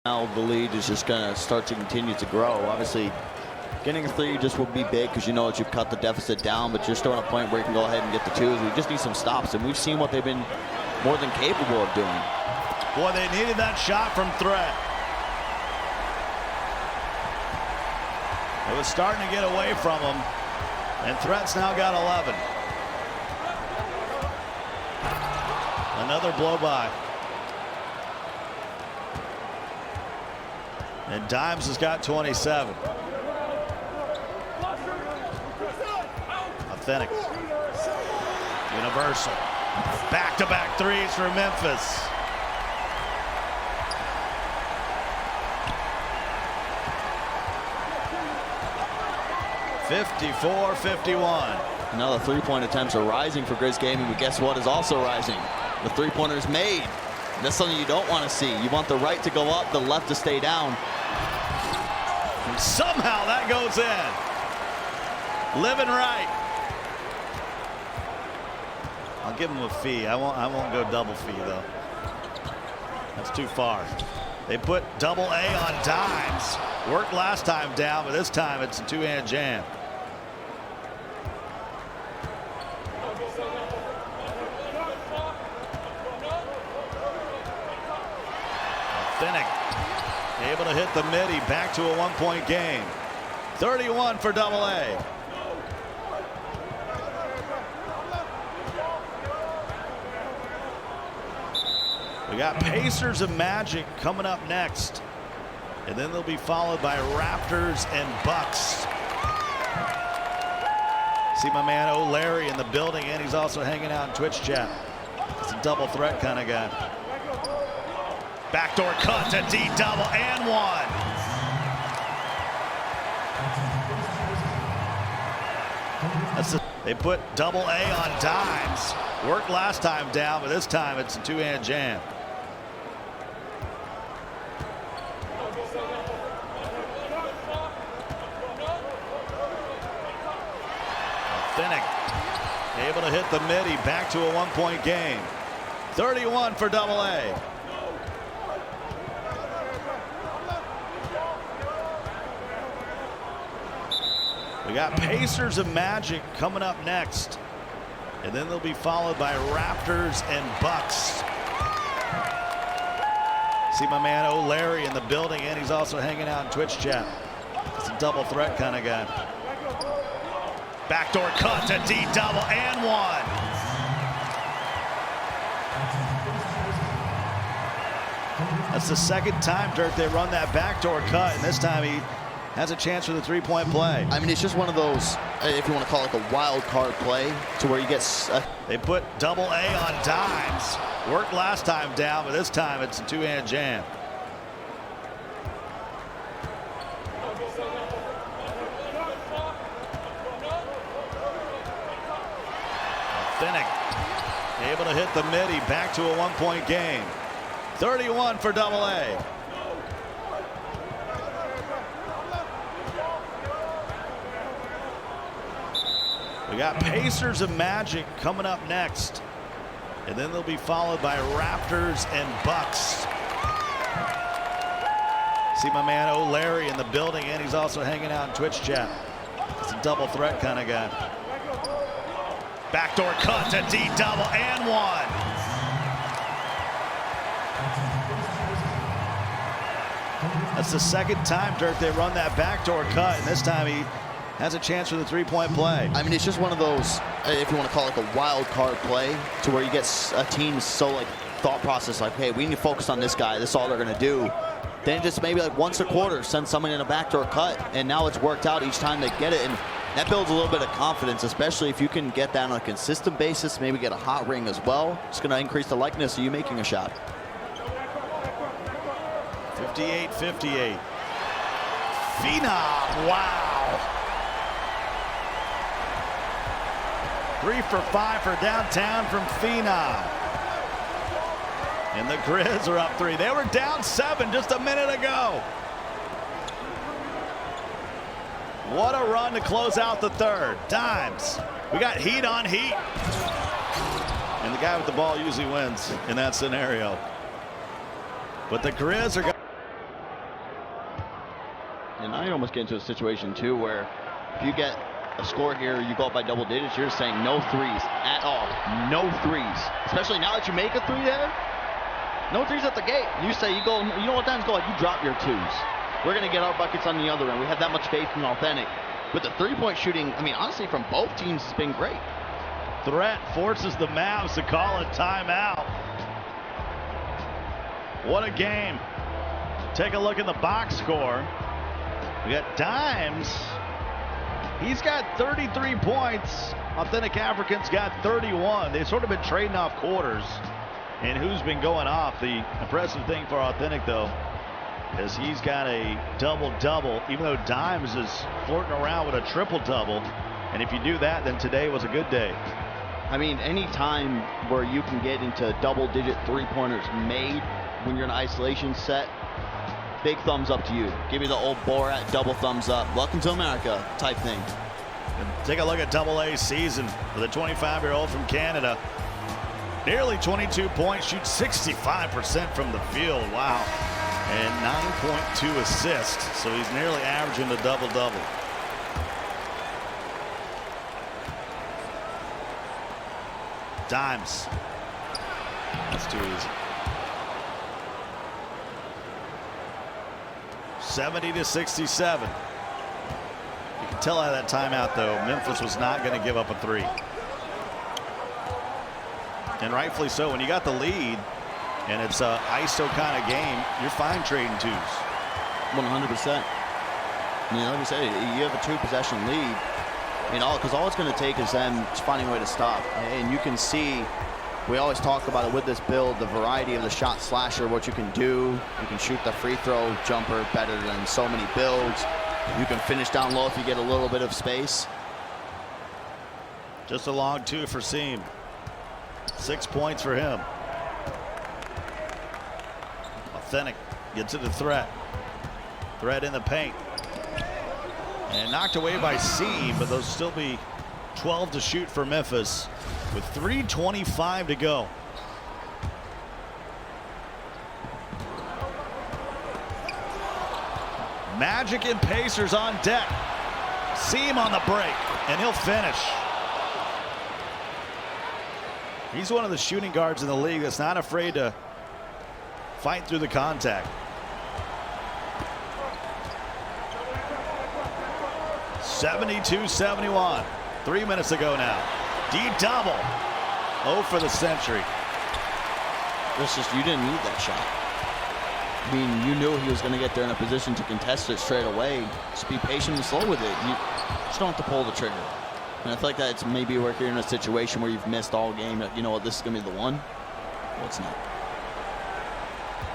Now the lead is just going to start to continue to grow. Obviously, getting a three just will be big because you know that you've cut the deficit down, but you're still at a point where you can go ahead and get the twos. We just need some stops, and we've seen what they've been more than capable of doing. Boy, they needed that shot from Threat. It was starting to get away from them, and Threat's now got 11. Another blow by. And Dimes has got 27. Authentic. Universal. Back-to-back threes for Memphis. (54-51). Now the three-point attempts are rising for Grizz Gaming, but guess what is also rising? The three-pointer is made. And that's something you don't want to see. You want the right to go up, the left to stay down. And somehow that goes in. Living right. I'll give him a fee. I won't go double fee though. That's too far. They put double A on Dimes. Worked last time down, but this time it's a two-hand jam. Authentic. Able to hit the midi, back to a one-point game. 31 for double A. We got Pacers and Magic coming up next. And then they'll be followed by Raptors and Bucks. See my man O'Leary in the building, and he's also hanging out in Twitch chat. It's a double threat kind of guy. Backdoor cut to D double and one. They put double A on Dimes. Worked last time down, but this time it's a two-hand jam. Authentic. Able to hit the midi, back to a one-point game. 31 for double A. We got Pacers and Magic coming up next. And then they'll be followed by Raptors and Bucks. See my man O'Leary in the building, and he's also hanging out in Twitch chat. It's a double threat kind of guy. Backdoor cut to D double and one. That's the second time, Dirk, they run that backdoor cut, and this time he has a chance for the three-point play. I mean, it's just one of those, if you want to call it, like a wild card play, to where you get. They put double A on Dimes. Worked last time down, but this time it's a two-hand jam. Authentic. Able to hit the midi, back to a one-point game. 31 for double A. We got Pacers and Magic coming up next. And then they'll be followed by Raptors and Bucks. See my man O'Leary in the building, and he's also hanging out in Twitch chat. It's a double threat kind of guy. Backdoor cut to D double and one. That's the second time, Dirk, they run that backdoor cut, and this time he has a chance for the three-point play. I mean, it's just one of those, if you want to call it, like a wild card play, to where you get a team so like thought process like, hey, we need to focus on this guy. This is all they're going to do. Then just maybe like once a quarter, send someone in a backdoor cut, and now it's worked out each time they get it, and that builds a little bit of confidence, especially if you can get that on a consistent basis, maybe get a hot ring as well. It's going to increase the likeness of you making a shot. 58-58. Phenom, wow. 3 for 5 for downtown from Phenom. And the Grizz are up 3. They were down 7 just a minute ago. What a run to close out the third. Dimes. We got heat on heat. And the guy with the ball usually wins in that scenario. But the Grizz are And now you almost get into a situation too where if you get a score here, you go up by double digits, you're saying no threes at all. No threes. Especially now that you make a three there. No threes at the gate. You say you go, you know what times go like you drop your twos. We're going to get our buckets on the other end. We have that much faith in Authentic. But the three-point shooting, I mean, honestly, from both teams has been great. Threat forces the Mavs to call a timeout. What a game. Take a look at the box score. We got Dimes. He's got 33 points. Authentic African's got 31. They've sort of been trading off quarters. And who's been going off? The impressive thing for Authentic, though, is he's got a double-double, even though Dimes is flirting around with a triple-double. And if you do that, then today was a good day. I mean, any time where you can get into double-digit three-pointers made when you're in isolation set, big thumbs up to you. Give me the old Borat double thumbs up. Welcome to America type thing. And take a look at AA season for the 25-year-old from Canada. Nearly 22 points, shoots 65% from the field. Wow. And 9.2 assists. So he's nearly averaging a double-double. Dimes. That's too easy. 70-67. You can tell out of that timeout, though, Memphis was not going to give up a three. And rightfully so. When you got the lead and it's a ISO kind of game, you're fine trading twos. 100%. You know, like you said, you have a two-possession lead. You know, because all it's going to take is them finding a way to stop. And you can see, we always talk about it with this build, the variety of the shot slasher, what you can do. You can shoot the free throw jumper better than so many builds. You can finish down low if you get a little bit of space. Just a long two for Seam. 6 points for him. Authentic gets it to Threat. Threat in the paint. And knocked away by Seam, but those still be 12 to shoot for Memphis with 3:25 to go. Magic and Pacers on deck. Seam on the break, and he'll finish. He's one of the shooting guards in the league that's not afraid to fight through the contact. 72-71. 3 minutes ago now. D-double. 0 for the century. It's just, you didn't need that shot. I mean, you knew he was going to get there in a position to contest it straight away. Just be patient and slow with it. You just don't have to pull the trigger. And I feel like that's maybe we're here in a situation where you've missed all game. You know what, this is going to be the one. Well, it's not.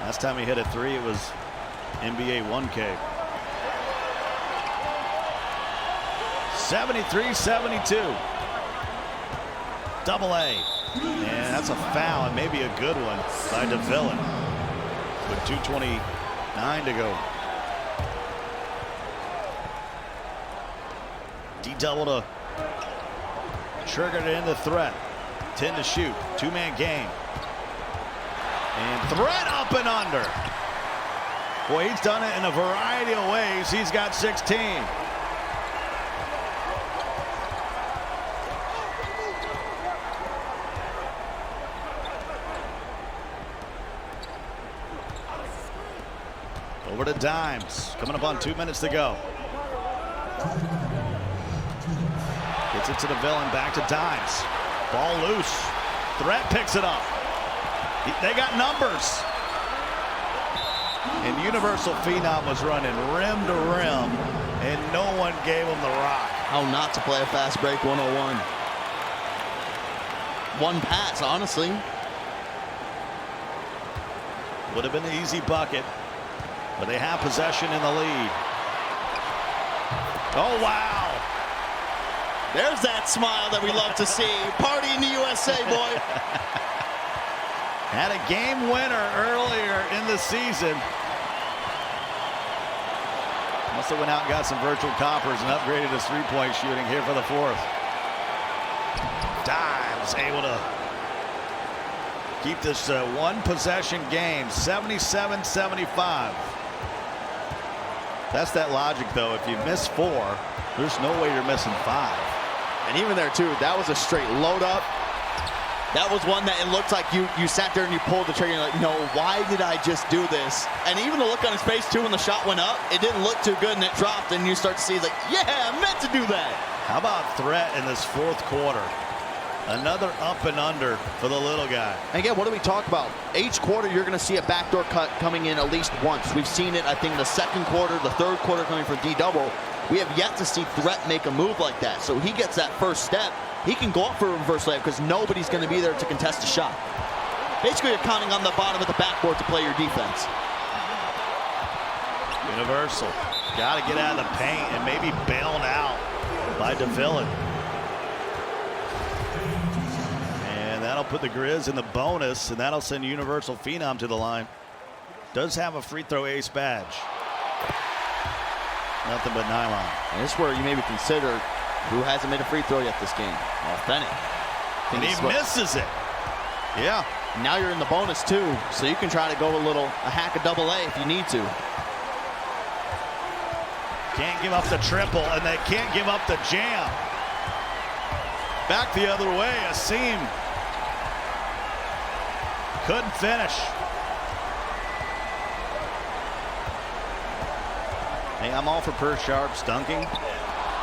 Last time he hit a three, it was NBA 1K. 73-72. Double A. And that's a foul, and maybe a good one by DeVillin with 2:29 to go. D-double to triggered it into Threat. 10 to shoot. Two-man game. And Threat up and under. Boy, he's done it in a variety of ways. He's got 16. Over to Dimes. Coming up on 2 minutes to go. Gets it to the villain. Back to Dimes. Ball loose. Threat picks it up. They got numbers. And Universal Phenom was running rim to rim, and no one gave him the rock. How not to play a fast break 101. One pass, honestly. Would have been an easy bucket, but they have possession in the lead. Oh, wow. There's that smile that we love to see. Party in the USA, boy. Had a game winner earlier in the season. Must have went out and got some virtual coppers and upgraded his three-point shooting here for the fourth. Dimes able to keep this one possession game, 77-75. That's that logic, though. If you miss 4, there's no way you're missing 5. And even there, too, that was a straight load up. That was one that it looked like you sat there and you pulled the trigger and you're like, no, why did I just do this? And even the look on his face, too, when the shot went up, it didn't look too good and it dropped. And you start to see, like, yeah, I meant to do that. How about threat in this 4th quarter? Another up and under for the little guy. And again, what do we talk about? Each quarter, you're going to see a backdoor cut coming in at least once. We've seen it, I think, the 2nd quarter, the 3rd quarter coming for D-double. We have yet to see Threat make a move like that. So he gets that first step. He can go up for a reverse layup because nobody's going to be there to contest a shot. Basically, you're counting on the bottom of the backboard to play your defense. Universal. Got to get out of the paint and maybe bailed out by DeVillin. And that'll put the Grizz in the bonus, and that'll send Universal Phenom to the line. Does have a free throw ace badge. Nothing but nylon. And this is where you maybe consider who hasn't made a free throw yet this game. Authentic. And he misses it. Yeah. Now you're in the bonus too, so you can try to go a hack a double A if you need to. Can't give up the triple, and they can't give up the jam. Back the other way, Asim. Couldn't finish. Hey, I'm all for Sharps dunking,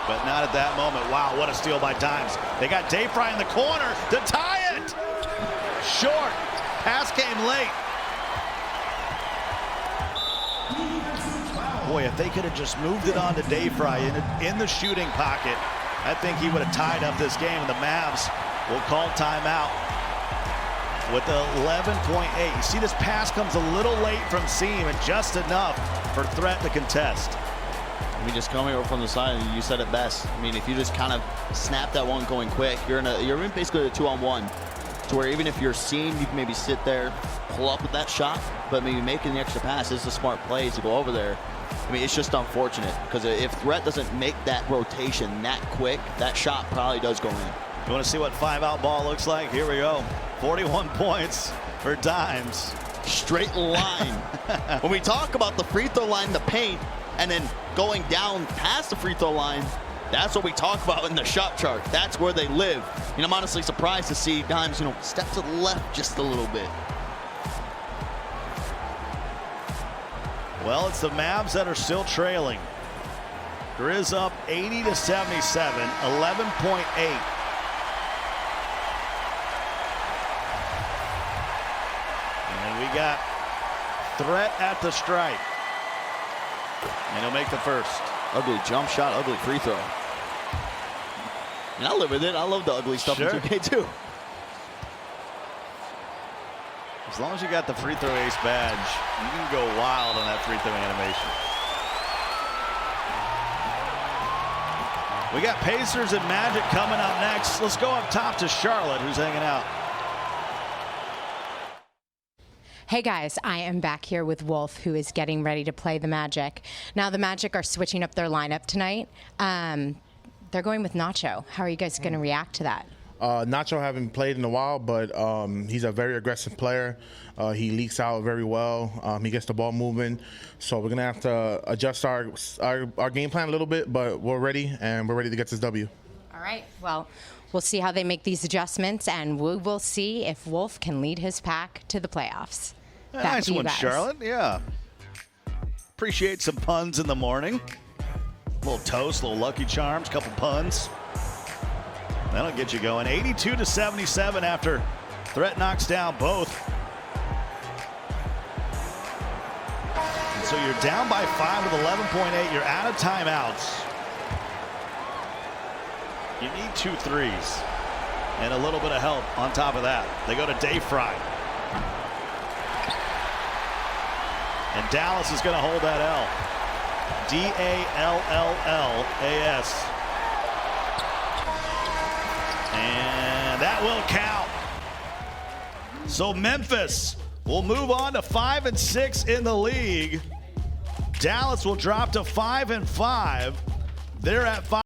but not at that moment. Wow, what a steal by Dimes. They got Dayfry in the corner to tie it. Short. Pass came late. Boy, if they could have just moved it on to Dayfry in the shooting pocket, I think he would have tied up this game. The Mavs will call timeout with 11.8. You see, this pass comes a little late from Seam and just enough for Threat to contest. I mean, just coming over from the side, you said it best. I mean, if you just kind of snap that one going quick, you're in basically a 2-on-1, to where even if you're Seam, you can maybe sit there, pull up with that shot, but maybe making the extra pass is a smart play to go over there. I mean, it's just unfortunate because if Threat doesn't make that rotation that quick, that shot probably does go in. You want to see what 5-out ball looks like? Here we go. 41 points for Dimes. Straight line. When we talk about the free throw line, the paint, and then going down past the free throw line, that's what we talk about in the shot chart. That's where they live. And I'm honestly surprised to see Dimes, step to the left just a little bit. Well, it's the Mavs that are still trailing. Grizz up 80-77, 11.8. And we got Threat at the stripe. And he'll make the first. Ugly jump shot, ugly free throw. And I live with it. I love the ugly stuff in 2K too. As long as you got the free throw ace badge, you can go wild on that free throw animation. We got Pacers and Magic coming up next. Let's go up top to Charlotte, who's hanging out. Hey guys, I am back here with Wolf, who is getting ready to play the Magic. Now the Magic are switching up their lineup tonight. They're going with Nacho. How are you guys going to react to that? Nacho haven't played in a while, but he's a very aggressive player. He leaks out very well. He gets the ball moving. So we're going to have to adjust our game plan a little bit, but we're ready, and we're ready to get this W. All right. Well, we'll see how they make these adjustments, and we will see if Wolf can lead his pack to the playoffs. Nice one, Charlotte. Yeah. Appreciate some puns in the morning. A little toast, a little Lucky Charms, couple puns. That'll get you going. 82-77 after Threat knocks down both. And so you're down by 5 with 11.8. You're out of timeouts. You need 2 threes and a little bit of help on top of that. They go to Dayfry. And Dallas is going to hold that L. D-A-L-L-L-A-S. And that will count. So Memphis will move on to 5-6 in the league. Dallas will drop to 5-5. They're at 5.